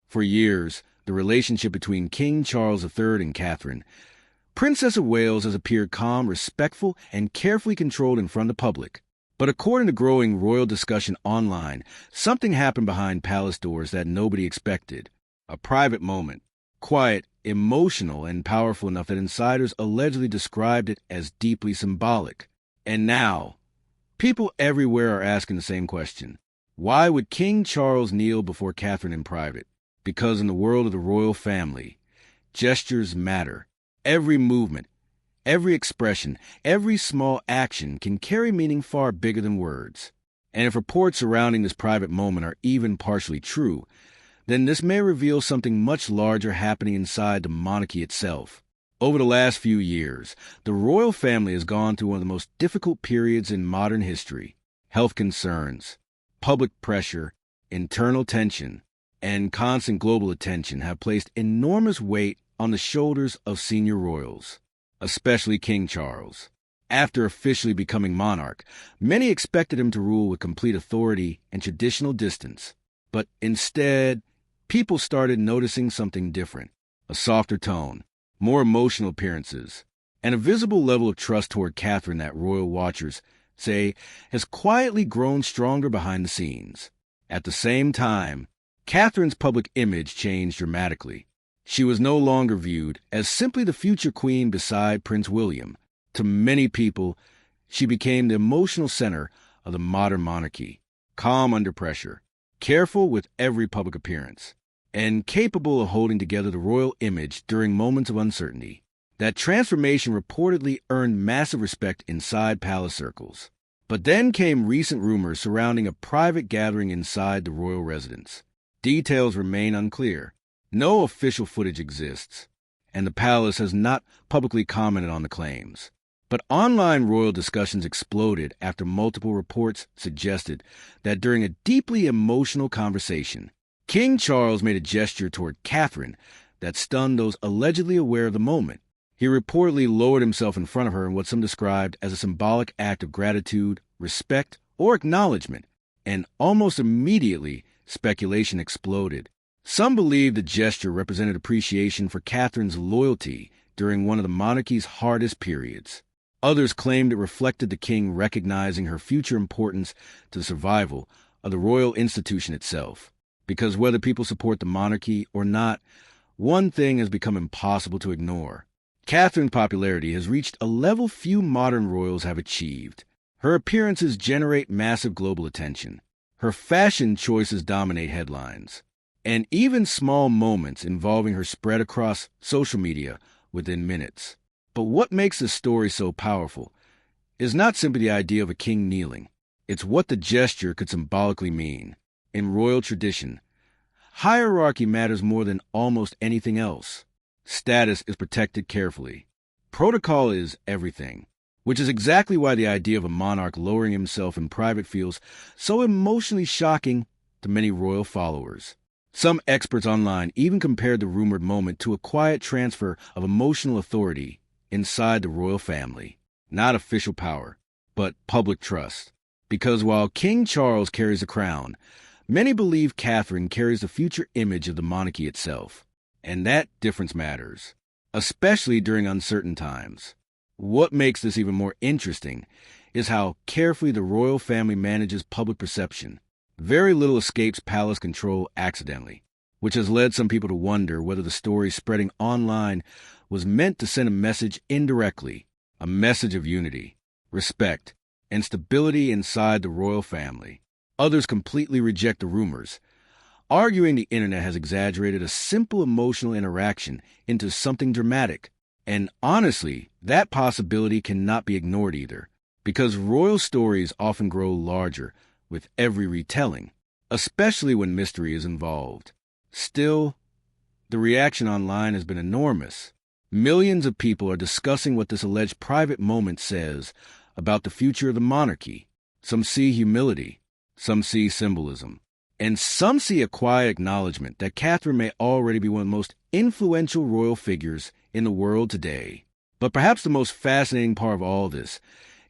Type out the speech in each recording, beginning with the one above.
For years, the relationship between King Charles III and Catherine, Princess of Wales, has appeared calm, respectful, and carefully controlled in front of the public. But according to growing royal discussion online, something happened behind palace doors that nobody expected. A private moment. Quiet, emotional, and powerful enough that insiders allegedly described it as deeply symbolic. And now, people everywhere are asking the same question. Why would King Charles kneel before Catherine in private? Because in the world of the royal family, gestures matter. Every movement, every expression, every small action can carry meaning far bigger than words. And if reports surrounding this private moment are even partially true, then this may reveal something much larger happening inside the monarchy itself. Over the last few years, the royal family has gone through one of the most difficult periods in modern history. Health concerns, public pressure, internal tension, and constant global attention have placed enormous weight on the shoulders of senior royals, especially King Charles. After officially becoming monarch, many expected him to rule with complete authority and traditional distance. But instead, people started noticing something different: a softer tone, more emotional appearances, and a visible level of trust toward Catherine that royal watchers say has quietly grown stronger behind the scenes. At the same time, Catherine's public image changed dramatically. She was no longer viewed as simply the future queen beside Prince William. To many people, she became the emotional center of the modern monarchy, calm under pressure, careful with every public appearance, and capable of holding together the royal image during moments of uncertainty. That transformation reportedly earned massive respect inside palace circles. But then came recent rumors surrounding a private gathering inside the royal residence. Details remain unclear. No official footage exists, and the palace has not publicly commented on the claims. But online royal discussions exploded after multiple reports suggested that during a deeply emotional conversation, King Charles made a gesture toward Catherine that stunned those allegedly aware of the moment. He reportedly lowered himself in front of her in what some described as a symbolic act of gratitude, respect, or acknowledgement, and almost immediately, speculation exploded. Some believe the gesture represented appreciation for Catherine's loyalty during one of the monarchy's hardest periods. Others claimed it reflected the king recognizing her future importance to the survival of the royal institution itself. Because whether people support the monarchy or not, one thing has become impossible to ignore. Catherine's popularity has reached a level few modern royals have achieved. Her appearances generate massive global attention. Her fashion choices dominate headlines. And even small moments involving her spread across social media within minutes. But what makes this story so powerful is not simply the idea of a king kneeling. It's what the gesture could symbolically mean. In royal tradition, hierarchy matters more than almost anything else. Status is protected carefully. Protocol is everything, which is exactly why the idea of a monarch lowering himself in private feels so emotionally shocking to many royal followers. Some experts online even compared the rumored moment to a quiet transfer of emotional authority inside the royal family. Not official power, but public trust. Because while King Charles carries the crown, many believe Catherine carries the future image of the monarchy itself. And that difference matters, especially during uncertain times. What makes this even more interesting is how carefully the royal family manages public perception. Very little escapes palace control accidentally, which has led some people to wonder whether the story spreading online was meant to send a message indirectly, a message of unity, respect, and stability inside the royal family. Others completely reject the rumors, arguing the internet has exaggerated a simple emotional interaction into something dramatic. And honestly, that possibility cannot be ignored either, because royal stories often grow larger with every retelling, especially when mystery is involved. Still, the reaction online has been enormous. Millions of people are discussing what this alleged private moment says about the future of the monarchy. Some see humility, some see symbolism, and some see a quiet acknowledgement that Catherine may already be one of the most influential royal figures in the world today. But perhaps the most fascinating part of all this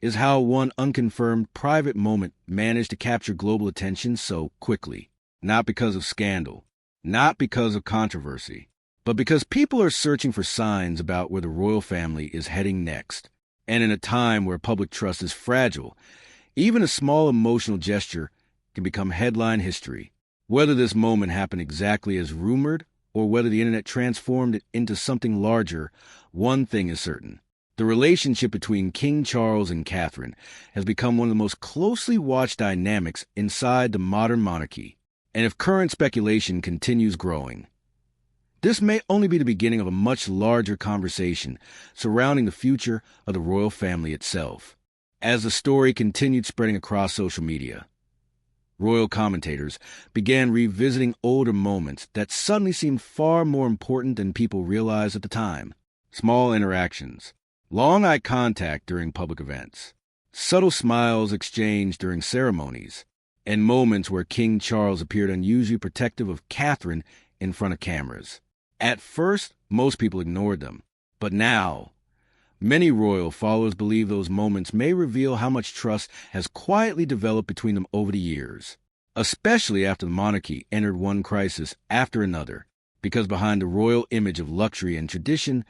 is how one unconfirmed private moment managed to capture global attention so quickly. Not because of scandal, not because of controversy, but because people are searching for signs about where the royal family is heading next. And in a time where public trust is fragile, even a small emotional gesture can become headline history. Whether this moment happened exactly as rumored or whether the internet transformed it into something larger, one thing is certain. The relationship between King Charles and Catherine has become one of the most closely watched dynamics inside the modern monarchy. And if current speculation continues growing, this may only be the beginning of a much larger conversation surrounding the future of the royal family itself. As the story continued spreading across social media, royal commentators began revisiting older moments that suddenly seemed far more important than people realized at the time. Small interactions, long eye contact during public events, subtle smiles exchanged during ceremonies, and moments where King Charles appeared unusually protective of Catherine in front of cameras. At first, most people ignored them, but now, many royal followers believe those moments may reveal how much trust has quietly developed between them over the years, especially after the monarchy entered one crisis after another, because behind the royal image of luxury and tradition,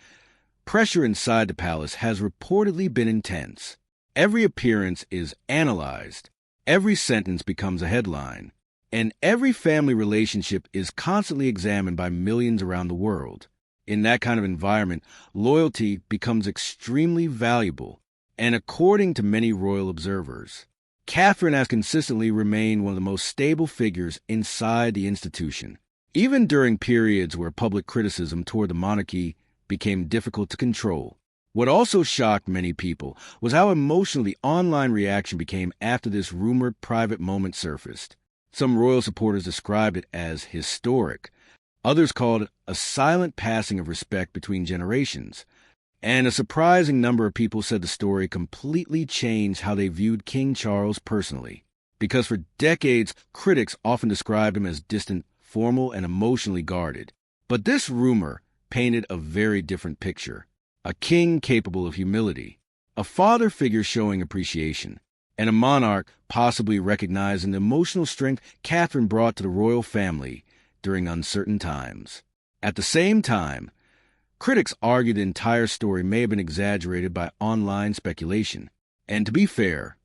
pressure inside the palace has reportedly been intense. Every appearance is analyzed, every sentence becomes a headline, and every family relationship is constantly examined by millions around the world. In that kind of environment, loyalty becomes extremely valuable, and according to many royal observers, Catherine has consistently remained one of the most stable figures inside the institution, even during periods where public criticism toward the monarchy became difficult to control. What also shocked many people was how emotional the online reaction became after this rumored private moment surfaced. Some royal supporters described it as historic. Others called it a silent passing of respect between generations. And a surprising number of people said the story completely changed how they viewed King Charles personally. Because for decades, critics often described him as distant, formal, and emotionally guarded. But this rumor painted a very different picture. A king capable of humility, a father figure showing appreciation, and a monarch possibly recognizing the emotional strength Catherine brought to the royal family during uncertain times. At the same time, critics argue the entire story may have been exaggerated by online speculation. And to be fair,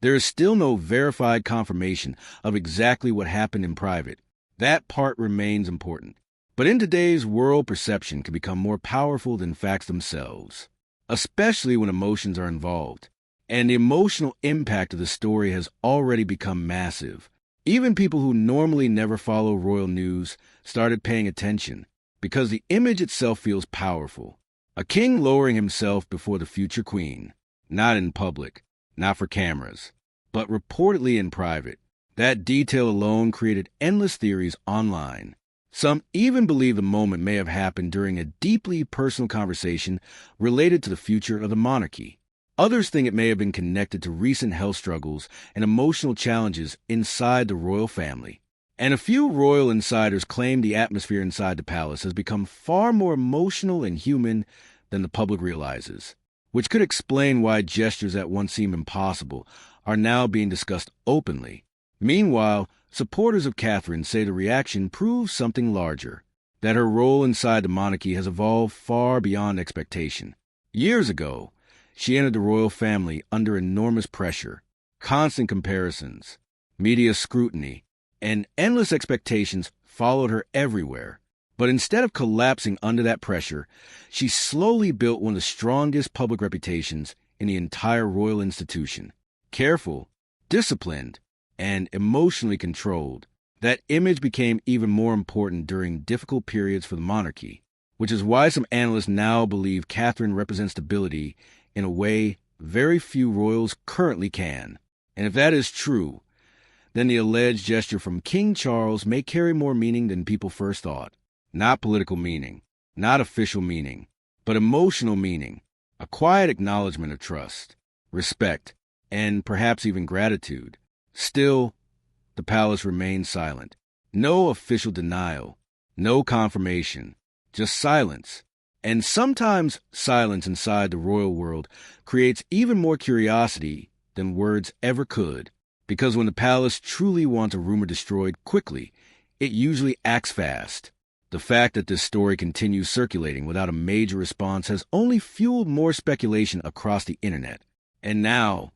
there is still no verified confirmation of exactly what happened in private. That part remains important. But in today's world, perception can become more powerful than facts themselves, especially when emotions are involved. And the emotional impact of the story has already become massive. Even people who normally never follow royal news started paying attention because the image itself feels powerful. A king lowering himself before the future queen, not in public, not for cameras, but reportedly in private. That detail alone created endless theories online. Some even believe the moment may have happened during a deeply personal conversation related to the future of the monarchy. Others think it may have been connected to recent health struggles and emotional challenges inside the royal family. And a few royal insiders claim the atmosphere inside the palace has become far more emotional and human than the public realizes, which could explain why gestures that once seemed impossible are now being discussed openly. Meanwhile, supporters of Catherine say the reaction proves something larger, that her role inside the monarchy has evolved far beyond expectation. Years ago, she entered the royal family under enormous pressure, constant comparisons, media scrutiny, and endless expectations followed her everywhere. But instead of collapsing under that pressure, she slowly built one of the strongest public reputations in the entire royal institution. Careful, disciplined, and emotionally controlled. That image became even more important during difficult periods for the monarchy, which is why some analysts now believe Catherine represents stability in a way very few royals currently can. And if that is true, then the alleged gesture from King Charles may carry more meaning than people first thought. Not political meaning, not official meaning, but emotional meaning, a quiet acknowledgement of trust, respect, and perhaps even gratitude. Still, the palace remains silent. No official denial, no confirmation, just silence. And sometimes silence inside the royal world creates even more curiosity than words ever could. Because when the palace truly wants a rumor destroyed quickly, it usually acts fast. The fact that this story continues circulating without a major response has only fueled more speculation across the internet. And now,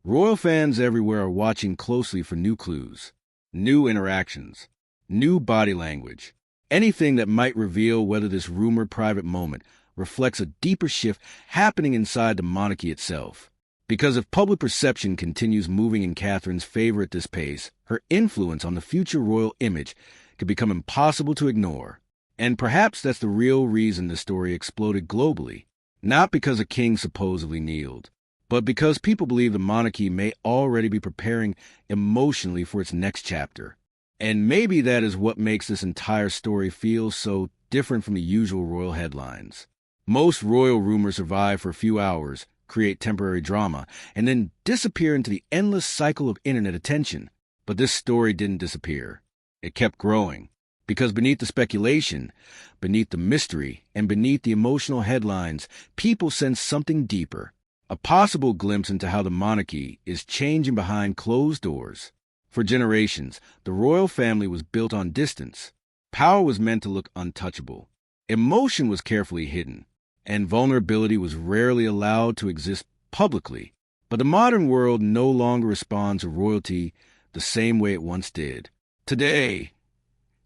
royal fans everywhere are watching closely for new clues, new interactions, new body language, anything that might reveal whether this rumored private moment reflects a deeper shift happening inside the monarchy itself. Because if public perception continues moving in Catherine's favor at this pace, her influence on the future royal image could become impossible to ignore. And perhaps that's the real reason the story exploded globally. Not because a king supposedly kneeled, but because people believe the monarchy may already be preparing emotionally for its next chapter. And maybe that is what makes this entire story feel so different from the usual royal headlines. Most royal rumors survive for a few hours, create temporary drama, and then disappear into the endless cycle of internet attention. But this story didn't disappear. It kept growing. Because beneath the speculation, beneath the mystery, and beneath the emotional headlines, people sense something deeper. A possible glimpse into how the monarchy is changing behind closed doors. For generations, the royal family was built on distance. Power was meant to look untouchable. Emotion was carefully hidden, and vulnerability was rarely allowed to exist publicly. But the modern world no longer responds to royalty the same way it once did. Today,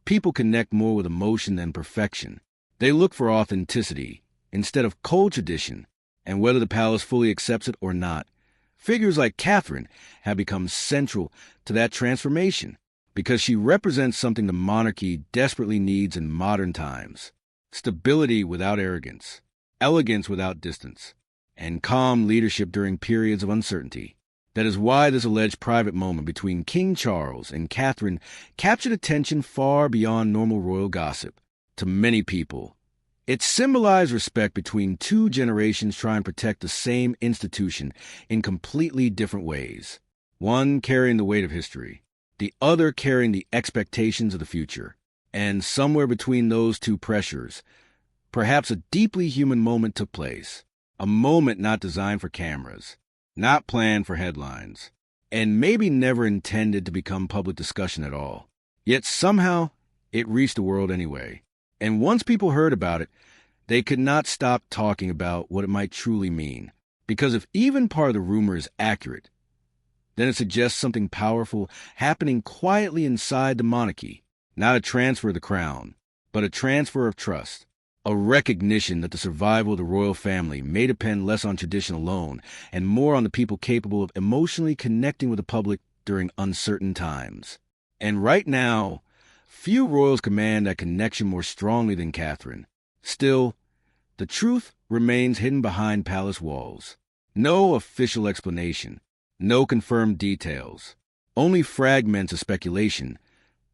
people connect more with emotion than perfection. They look for authenticity instead of cold tradition, and whether the palace fully accepts it or not, figures like Catherine have become central to that transformation because she represents something the monarchy desperately needs in modern times: stability without arrogance, elegance without distance, and calm leadership during periods of uncertainty. That is why this alleged private moment between King Charles and Catherine captured attention far beyond normal royal gossip. To many people, it symbolized respect between two generations trying to protect the same institution in completely different ways. One carrying the weight of history, the other carrying the expectations of the future. And somewhere between those two pressures, perhaps a deeply human moment took place. A moment not designed for cameras, not planned for headlines, and maybe never intended to become public discussion at all. Yet somehow, it reached the world anyway. And once people heard about it, they could not stop talking about what it might truly mean. Because if even part of the rumor is accurate, then it suggests something powerful happening quietly inside the monarchy. Not a transfer of the crown, but a transfer of trust. A recognition that the survival of the royal family may depend less on tradition alone and more on the people capable of emotionally connecting with the public during uncertain times. And right now, few royals command that connection more strongly than Catherine. Still, the truth remains hidden behind palace walls. No official explanation, no confirmed details, only fragments of speculation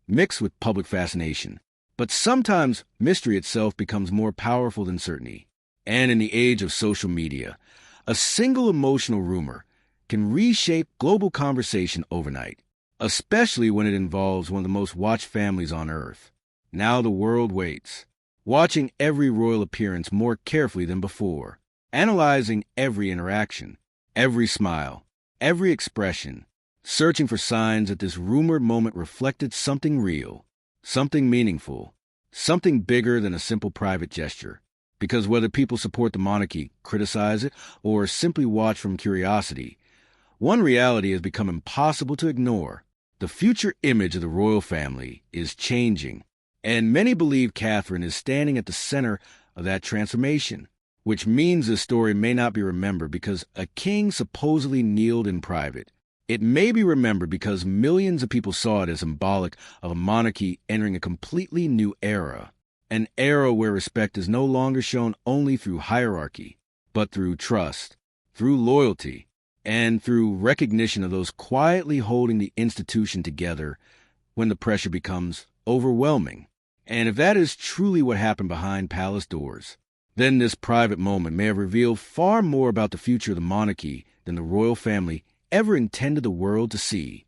mixed with public fascination. But sometimes mystery itself becomes more powerful than certainty. And in the age of social media, a single emotional rumor can reshape global conversation overnight, especially when it involves one of the most watched families on Earth. Now the world waits, watching every royal appearance more carefully than before, analyzing every interaction, every smile, every expression, searching for signs that this rumored moment reflected something real, something meaningful, something bigger than a simple private gesture. Because whether people support the monarchy, criticize it, or simply watch from curiosity, one reality has become impossible to ignore. The future image of the royal family is changing, and many believe Catherine is standing at the center of that transformation, which means this story may not be remembered because a king supposedly kneeled in private. It may be remembered because millions of people saw it as symbolic of a monarchy entering a completely new era, an era where respect is no longer shown only through hierarchy, but through trust, through loyalty, and through recognition of those quietly holding the institution together when the pressure becomes overwhelming. And if that is truly what happened behind palace doors, then this private moment may have revealed far more about the future of the monarchy than the royal family ever intended the world to see.